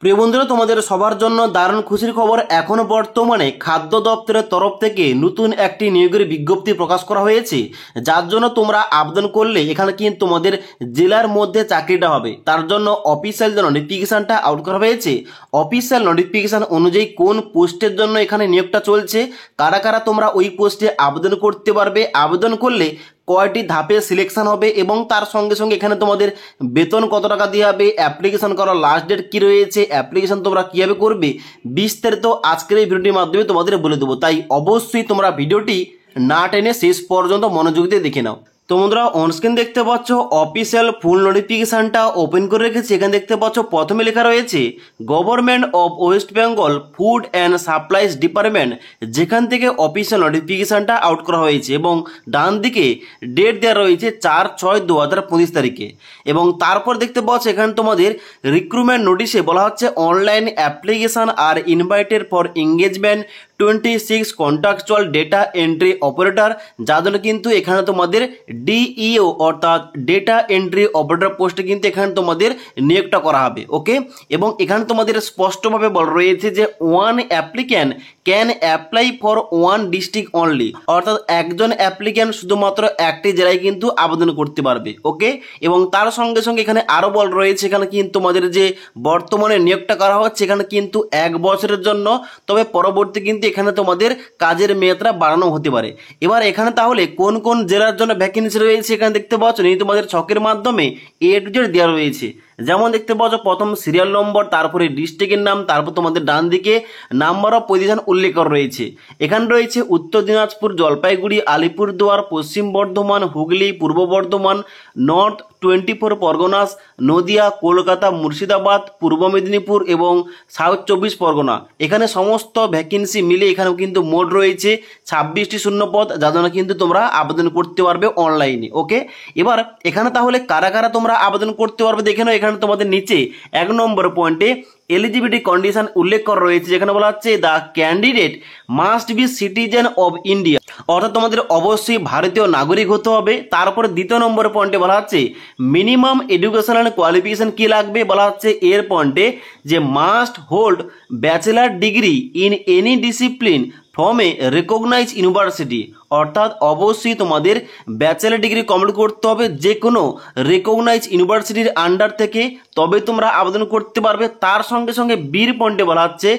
প্রিয় বন্ধুরা, তোমাদের সবার জন্য দারুণ খুশির খবর। এখনো বর্তমানে খাদ্য দপ্তরের তরফ থেকে নতুন একটি নিয়োগের বিজ্ঞপ্তি প্রকাশ করা হয়েছে, যার জন্য তোমরা আবেদন করলে এখানে কিন্তু তোমাদের জেলার মধ্যে চাকরিটা হবে। তার জন্য অফিসিয়াল যে নোটিফিকেশনটা আউট করা হয়েছে, অফিসিয়াল নোটিফিকেশন অনুযায়ী কোন পোস্টের জন্য এখানে নিয়োগটা চলছে, কারা কারা তোমরা ওই পোস্টে আবেদন করতে পারবে, আবেদন করলে কয়টি ধাপে সিলেকশন হবে এবং তার সঙ্গে সঙ্গে এখানে তোমাদের বেতন কত টাকা দেওয়া হবে, অ্যাপ্লিকেশন করার লাস্ট ডেট কী রয়েছে, অ্যাপ্লিকেশন তোমরা কীভাবে করবে, বিস্তারিত আজকের এই ভিডিওটির মাধ্যমে তোমাদের বলে দেবো। তাই অবশ্যই তোমরা ভিডিওটি না টেনে শেষ পর্যন্ত মনোযোগ দিয়ে দেখে নাও। তো বন্ধুরা, অনস্ক্রিন দেখতে পাচ্ছ অফিসিয়াল ফুল নোটিফিকেশনটা ওপেন করে রেখেছি। এখানে দেখতে পাচ্ছ প্রথমে লেখা রয়েছে government of West Bengal food and supplies department, যেখান থেকে অফিসিয়াল নোটিফিকেশনটা আউট করা হয়েছে এবং ডান দিকে ডেট দেওয়া রয়েছে 4/6/2025 তারিখে। এবং তারপর দেখতে পাচ্ছ এখানে তোমাদের রিক্রুটমেন্ট নোটিশে বলা হচ্ছে online application are invited for engagement 26 contractual data entry operator, যার জন্য কিন্তু এখানে তোমাদের ডিইও অর্থাৎ ডেটা এন্ট্রি অপারেটর পোস্টে কিন্তু এখানে তোমাদের নিয়োগটা করা হবে। ওকে, এবং এখানে তোমাদের স্পষ্টভাবে বলা রয়েছে যে one applicant can apply for one district only, অর্থাৎ একজন অ্যাপ্লিক্যান্ট শুধুমাত্র একটি জেলায় কিন্তু আবেদন করতে পারবে। ওকে, এবং তার সঙ্গে সঙ্গে এখানে আরও বলা রয়েছে এখানে কিন্তু তোমাদের যে বর্তমানে নিয়োগটা করা হচ্ছে এখানে কিন্তু 1 বছরের জন্য, তবে পরবর্তী কিন্তু এখানে তোমাদের কাজের মেয়াদটা বাড়ানো হতে পারে। এবার এখানে তাহলে কোন কোন জেলার জন্য ভ্যাকেন্সি রয়েছে এখানে দেখতে পাচ্ছ, এই তোমাদের ছকের মাধ্যমে A to Z দেওয়া রয়েছে। যেমন দেখতে পাচ্ছ প্রথম সিরিয়াল নম্বর, তারপরে ডিস্ট্রিক্টের নাম, তারপর তোমাদের ডান দিকে নাম্বার অফ পজিশন উল্লেখ করা রয়েছে। এখানে রয়েছে উত্তর দিনাজপুর, জলপাইগুড়ি, আলিপুরদুয়ার, পশ্চিম বর্ধমান, হুগলি, পূর্ব বর্ধমান, নর্থ 24 পরগনাস, নদিয়া, কলকাতা, মুর্শিদাবাদ, পূর্ব মেদিনীপুর এবং সাউথ 24 পরগনা। এখানে সমস্ত ভ্যাকেন্সি মিলে এখানেও কিন্তু মোট রয়েছে 26টি শূন্য পদ, যার জন্য কিন্তু তোমরা আবেদন করতে পারবে অনলাইনে। ওকে, এবার এখানে তাহলে কারা কারা তোমরা আবেদন করতে পারবে দেখে নাও। এখানে তোমাদের নিচে 1 নম্বর পয়েন্টে এলিজিবিলিটি কন্ডিশন উল্লেখ করা রয়েছে, যেখানে বলা হচ্ছে the candidate must be citizen of India, অর্থাৎ তোমাদের অবশ্যই ভারতীয় নাগরিক হতে হবে। তারপরে 2 নম্বর পয়েন্টে বলা হচ্ছে মিনিমাম এডুকেশনাল কোয়ালিফিকেশন কি লাগবে, বলা হচ্ছে এর পয়েন্টে যে must hold bachelor degree in any discipline from a recognise university, অর্থাৎ অবশ্যই তোমাদের ব্যাচেলার ডিগ্রি কমপ্লিট করতে হবে যে কোনো রেকগনাইজ ইউনিভার্সিটির আন্ডার থেকে, তবে তোমরা আবেদন করতে পারবে। তার সঙ্গে সঙ্গে বির পয়েন্টে বলা হচ্ছে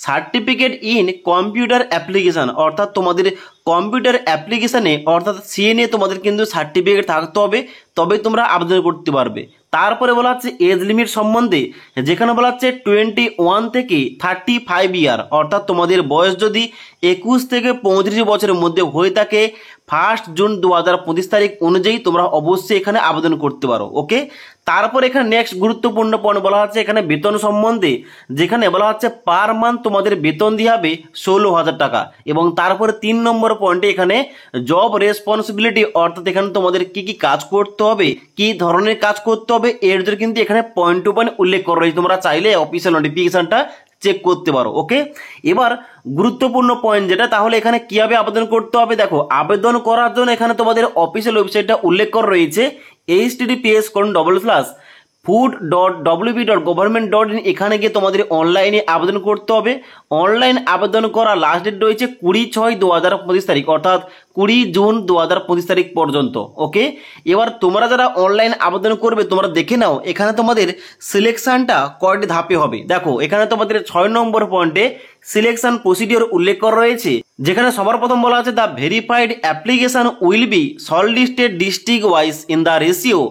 সার্টিফিকেট ইন কম্পিউটার অ্যাপ্লিকেশন, অর্থাৎ তোমাদের কম্পিউটার অ্যাপ্লিকেশানে অর্থাৎ সিএনএ তোমাদের কিন্তু সার্টিফিকেট থাকতে হবে, তবে তোমরা আবেদন করতে পারবে। তারপরে বলা হচ্ছে এজ লিমিট সম্বন্ধে, যেখানে বলা হচ্ছে 21 থেকে 35 ইয়ার, অর্থাৎ তোমাদের বয়স যদি 21 থেকে 35 বছরের মধ্যে হয়ে থাকে 1 জুন 2025 তারিখ অনুযায়ী তোমরা অবশ্যই এখানে আবেদন করতে পারো। ওকে, তারপর এখানে নেক্সট গুরুত্বপূর্ণ পয়েন্ট বলা হচ্ছে এখানে বেতন সম্বন্ধে, যেখানে বলা হচ্ছে পার মান্থ তোমাদের বেতন দেওয়া হবে 16,000 টাকা। এবং তারপরে 3 নম্বর পয়েন্টে এখানে জব রেসপন্সিবিলিটি, অর্থাৎ এখানে তোমাদের কি কি কাজ করতে হবে, কি ধরনের কাজ করতে হবে, এর জন্য কিন্তু এখানে পয়েন্ট টু পয়েন্ট উল্লেখ করা রয়েছে। তোমরা চাইলে অফিসিয়াল নোটিফিকেশনটা চেক করতে পারো। ওকে, এবার গুরুত্বপূর্ণ পয়েন্ট যেটা, তাহলে এখানে কিভাবে আবেদন করতে হবে দেখো। আবেদন করার জন্য এখানে তোমাদের অফিসিয়াল ওয়েবসাইটটা উল্লেখ করা রয়েছে https://food.wb.government.in, এখানে গিয়ে তোমাদের অনলাইনে আবেদন করতে হবে। অনলাইন আবেদন করা লাস্ট ডেট রয়েছে 20/6/2025 তারিখ, অর্থাৎ 20 জুন 2025 তারিখ পর্যন্ত। ওকে, এবার তোমরা যারা অনলাইন আবেদন করবে তোমরা দেখে নাও এখানে তোমাদের সিলেকশনটা কয়টি ধাপে হবে। দেখো এখানে তোমাদের 6 নম্বর পয়েন্টে সিলেকশন প্রসিডিওর উল্লেখ করা রয়েছে, যেখানে সবার প্রথম বলা আছে the verified application will be shortlisted district wise in the ratio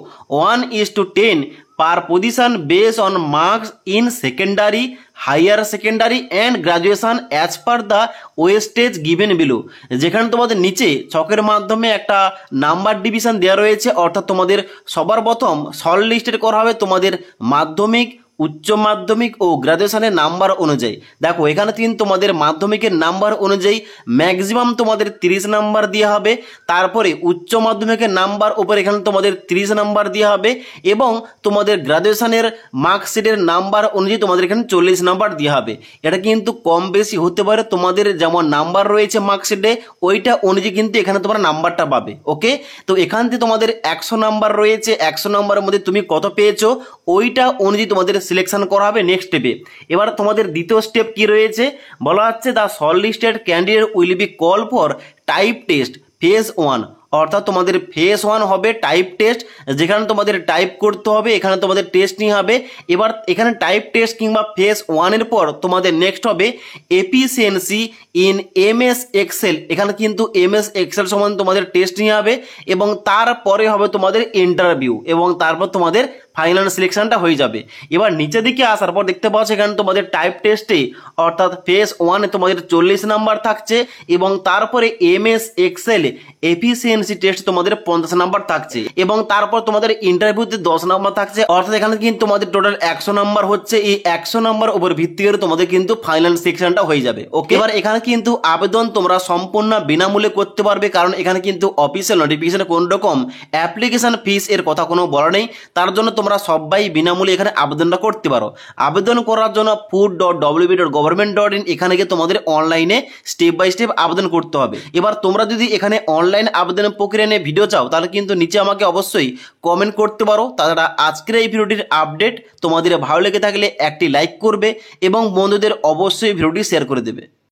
1:10 per position based on marks in secondary, higher secondary and graduation as per the wastage given below, যেখানে তোমাদের নিচে ছকের মাধ্যমে একটা নাম্বার ডিভিশন দেওয়া রয়েছে, অর্থাৎ তোমাদের সবার প্রথম শর্ট লিস্টেড করা হবে তোমাদের মাধ্যমিক, উচ্চ মাধ্যমিক ও গ্রাজুয়েশনের নাম্বার অনুযায়ী। দেখো এখানে তোমাদের মাধ্যমিকের নাম্বার অনুযায়ী ম্যাক্সিমাম তোমাদের 30 নাম্বার দেওয়া হবে, তারপরে উচ্চ মাধ্যমিকের নাম্বার উপর এখানে তোমাদের 30 নাম্বার দেওয়া হবে, এবং তোমাদের গ্রাজুয়েশনের মার্কশিটের নাম্বার অনুযায়ী তোমাদের এখানে 40 নাম্বার দেওয়া হবে। এটা কিন্তু কম বেশি হতে পারে, তোমাদের যেমন নাম্বার রয়েছে মার্কশিটে ওইটা অনুযায়ী কিন্তু এখানে তোমরা নাম্বারটা পাবে। ওকে, তো এখান থেকে তোমাদের 100 নাম্বার রয়েছে, 100 নাম্বারের মধ্যে তুমি কত পেয়েছো ওইটা অনুযায়ী তোমাদের সিলেকশন করা হবে নেক্সট স্টেপে। এবার তোমাদের দ্বিতীয় স্টেপ কি রয়েছে, বলা হচ্ছে the shortlisted candidate will be call for type test phase 1। অর্থাৎ তোমাদের ফেজ 1 হবে টাইপ টেস্ট, যেখানে তোমাদের টাইপ করতে হবে, এখানে তোমাদের টেস্ট নিয়ে হবে। এবার এখানে টাইপ টেস্ট কিংবা ফেজ 1-এর পর তোমাদের নেক্সট হবে এফিসিয়েন্সি ইন এমএস এক্সেল। এখানে কিন্তু এমএস এক্সেল সম্বন্ধে তোমাদের টেস্ট নিয়ে হবে এবং তারপরে হবে তোমাদের ইন্টারভিউ এবং তারপর তোমাদের ফাইনাল সিলেকশনটা হয়ে যাবে। এবার নিচের দিকে আসার পর দেখতে পাচ্ছ এখানে তোমাদের টাইপ টেস্টে অর্থাৎ ফেজ 1-এ তোমাদের 40 নাম্বার থাকছে এবং তারপরে এমএস এক্সেল এফিসিয়েন্সি টেস্ট তোমাদের 50 নাম্বার থাকছে এবং তারপর তোমাদের ইন্টারভিউতে 10 নাম্বার থাকছে। অর্থাৎ এখানে কিন্তু তোমাদের টোটাল 100 নাম্বার হচ্ছে। এই 100 নাম্বার উপর ভিত্তি করে তোমাদের কিন্তু ফাইনাল সেকশনটা হয়ে যাবে। ওকে, এবার এখানে কিন্তু আবেদন তোমরা সম্পূর্ণ বিনামূল্যে করতে পারবে, কারণ এখানে কিন্তু অফিসিয়াল নোটিফিকেশনে কোন রকম অ্যাপ্লিকেশন ফিস এর কথা কোনো বলা নেই। তার জন্য তোমরা সবাই বিনামূল্যে এখানে আবেদনটা করতে পারো। আবেদন করার জন্য food.wb.government.in এখানে গিয়ে তোমাদের অনলাইনে স্টেপ বাই স্টেপ আবেদন করতে হবে। এবার তোমরা যদি এখানে অনলাইন আবেদনের প্রক্রিয়া নিয়ে ভিডিও চাও তাহলে কিন্তু নিচে আমাকে অবশ্যই কমেন্ট করতে পারো। তাছাড়া আজকের এই ভিডিওটির আপডেট তোমাদের ভালো লেগে থাকলে একটি লাইক করবে এবং বন্ধুদের অবশ্যই ভিডিওটি শেয়ার করে দেবে।